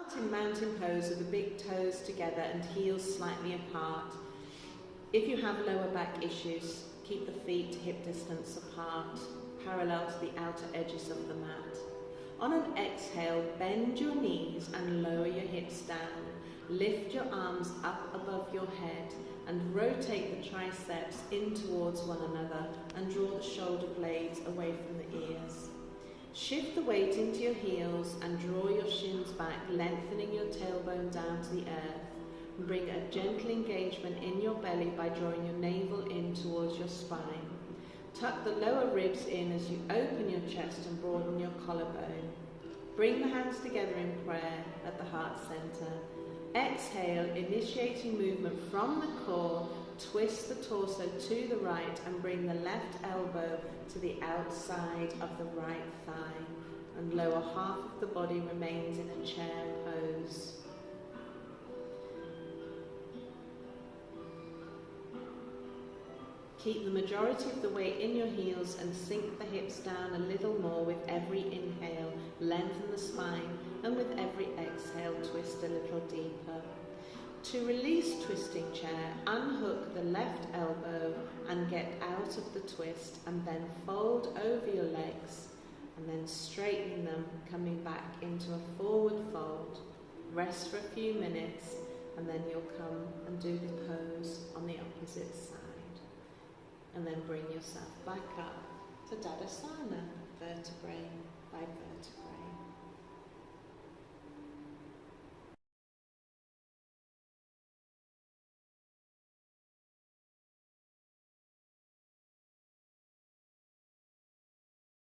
Start in mountain pose with the big toes together and heels slightly apart. If you have lower back issues, keep the feet hip distance apart, parallel to the outer edges of the mat. On an exhale, bend your knees and lower your hips down. Lift your arms up above your head and rotate the triceps in towards one another and draw the shoulder blades away from the ears. Shift the weight into your heels and draw your shins back, lengthening your tailbone down to the earth. Bring a gentle engagement in your belly by drawing your navel in towards your spine. Tuck the lower ribs in as you open your chest and broaden your collarbone. Bring the hands together in prayer at the heart center. Exhale, initiating movement from the core. Twist the torso to the right and bring the left elbow to the outside of the right thigh. And lower half of the body remains in a chair pose. Keep the majority of the weight in your heels and sink the hips down a little more with every inhale. Lengthen the spine, and with every exhale, twist a little deeper. To release twisting chair, unhook the left elbow and get out of the twist, and then fold over your legs and then straightening them, coming back into a forward fold. Rest for a few minutes and then you'll come and do the pose on the opposite side. And then bring yourself back up to Tadasana, vertebrae by vertebrae.